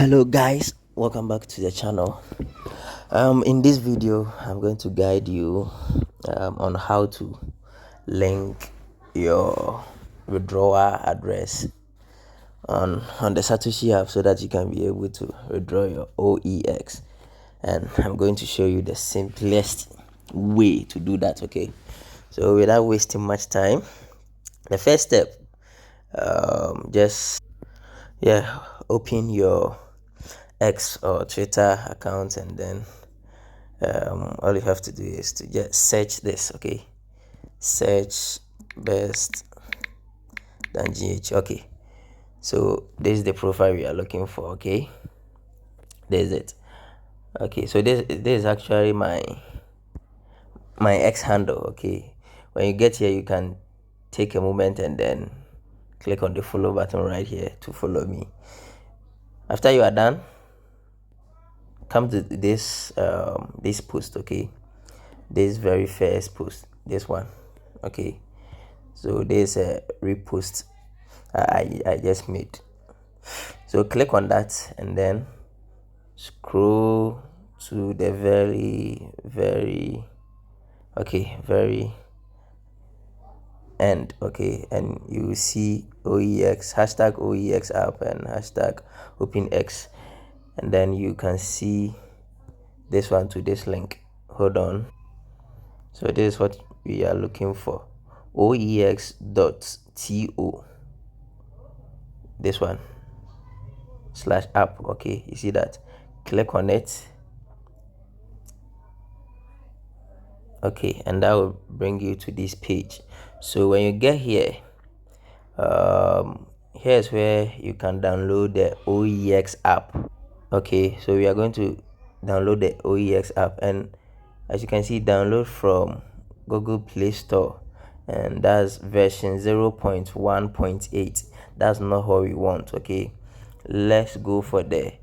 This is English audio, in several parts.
Hello guys, welcome back to the channel. In this video I'm going to guide you on how to link your withdrawal address on the Satoshi app so that you can be able to withdraw your OEX, and I'm going to show you the simplest way to do that. Okay, so without wasting much time, the first step, just open your X or Twitter account, and then all you have to do is to just search this. Okay, search best than GH. Okay, so this is the profile we are looking for. Okay, there's it. Okay, so this is actually my X handle. Okay, when you get here, you can take a moment and then click on the follow button right here to follow me. After you are done, come to this post. Okay, this very first post, this one. Okay, so there's a repost I just made. So click on that and then scroll to the very end. Okay, and you will see OEX, hashtag OEX app and hashtag OpenX, and then you can see this one to this link. Hold on. So this is what we are looking for, oex.to, this one /app. Okay, you see that? Click on it. Okay, and that will bring you to this page. So when you get here, here's where you can download the OEX app. Okay, so we are going to download the OEX app, and as you can see, download from Google Play Store, and that's version 0.1.8. that's not what we want. Okay, let's go for the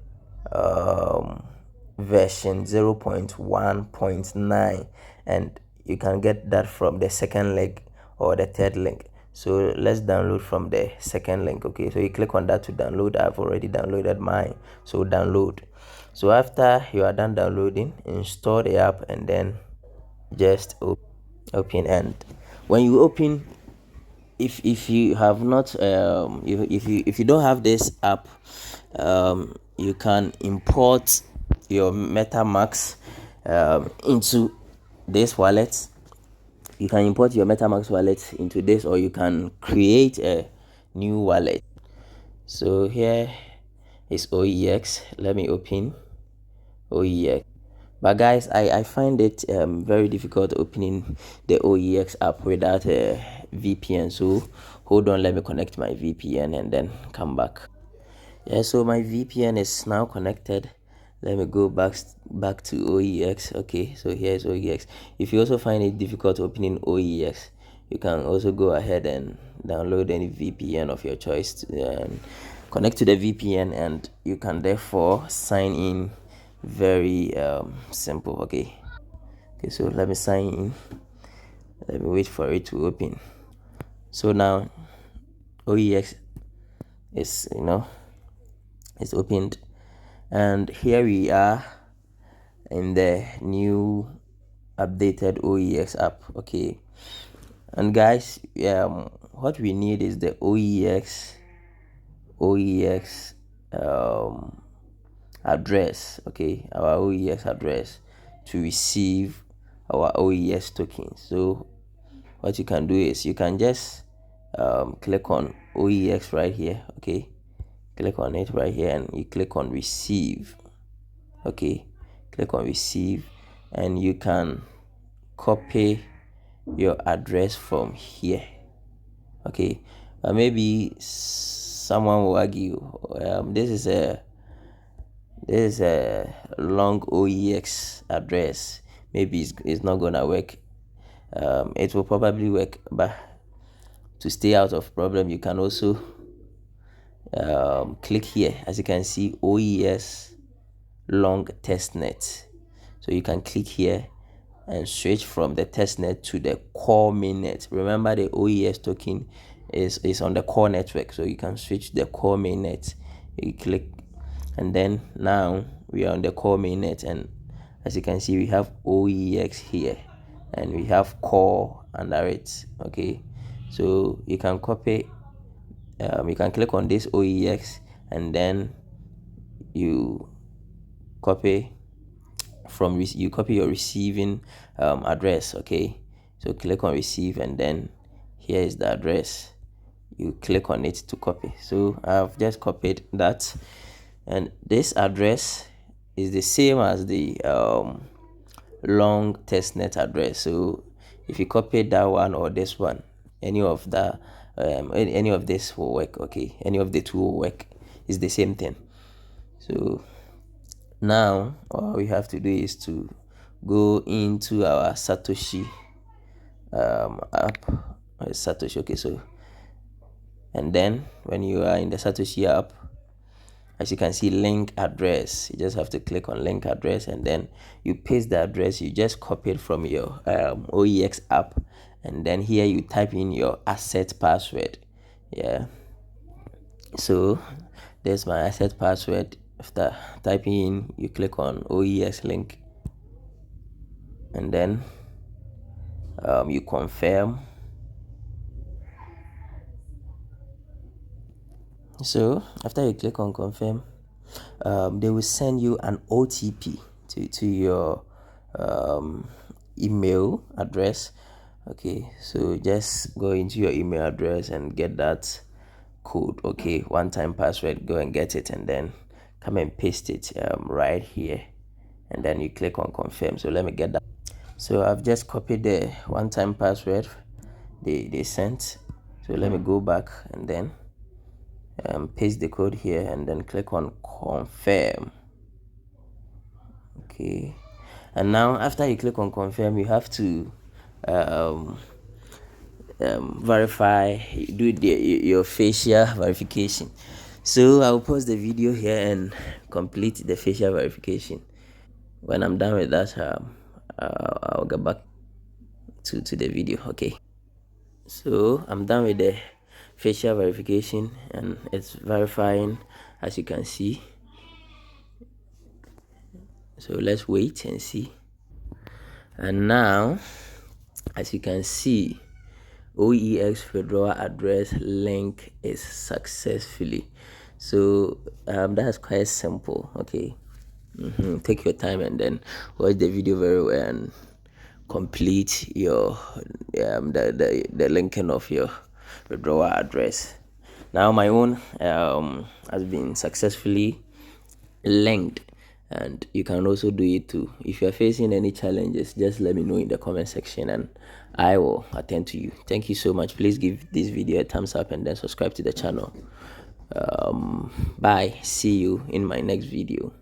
version 0.1.9, and you can get that from the second link or the third link. So let's download from the second link. Okay, so you click on that to download. I've already downloaded mine, so download. So after you are done downloading, install the app and then just open. And when you open, if you have not if you don't have this app, you can import your Metamask into this wallet. You can import your Metamask wallet into this, or you can create a new wallet. So here is OEX. Let me open OEX. But guys, I find it very difficult opening the OEX app without a VPN. So hold on, let me connect my VPN and then come back. Yeah, so my VPN is now connected. Let me go back to OEX. Okay, so here's OEX. If you also find it difficult opening OEX, you can also go ahead and download any VPN of your choice and connect to the VPN, and you can therefore sign in. Very simple. Okay, so let me sign in. Let me wait for it to open. So now OEX is it's opened, and here we are in the new updated OEX app. Okay, and guys, what we need is the OEX address. Okay, our OEX address to receive our OEX tokens. So what you can do is you can just click on OEX right here. Okay, click on it right here and you click on receive. Okay, click on receive, and you can copy your address from here. Okay, maybe someone will argue this is a long OEX address, maybe it's not gonna work. It will probably work, but to stay out of problem, you can also click here. As you can see, OEX long testnet. So you can click here and switch from the testnet to the core mainnet. Remember, the OEX token is on the core network, so you can switch the core mainnet. You click And then now we are on the core mainnet, and as you can see, we have OEX here and we have core under it. Okay, so you can copy, you can click on this OEX, and then you copy you copy your receiving address. Okay, so click on receive, and then here is the address. You click on it to copy. So I've just copied that, and this address is the same as the long testnet address. So if you copy that one or this one, any of the any of this will work. Okay, any of the two will work. It's the same thing. So now all we have to do is to go into our Satoshi app. Satoshi. Okay, so and then when you are in the Satoshi app, as you can see, link address, you just have to click on link address, and then you paste the address you just copied from your OEX app, and then here you type in your asset password. Yeah, so there's my asset password. After typing in, you click on OEX link, and then you confirm. So after you click on confirm, they will send you an OTP to your email address. Okay, so just go into your email address and get that code. Okay, one-time password, go and get it, and then come and paste it right here, and then you click on confirm. So let me get that. So I've just copied the one-time password they sent. So let me go back and then paste the code here, and then click on confirm. Okay, and now after you click on confirm, you have to verify, your facial verification. So I'll pause the video here and complete the facial verification. When I'm done with that, I'll get back to the video. Okay, so I'm done with the facial verification, and it's verifying, as you can see. So let's wait and see. And now, as you can see, OEX withdrawal address link is successfully. So that's quite simple. Okay, take your time and then watch the video very well and complete your the linking of your withdrawal address. Now my own has been successfully linked, and you can also do it too. If you're facing any challenges, just let me know in the comment section and I will attend to you. Thank you so much. Please give this video a thumbs up and then subscribe to the channel. Bye, see you in my next video.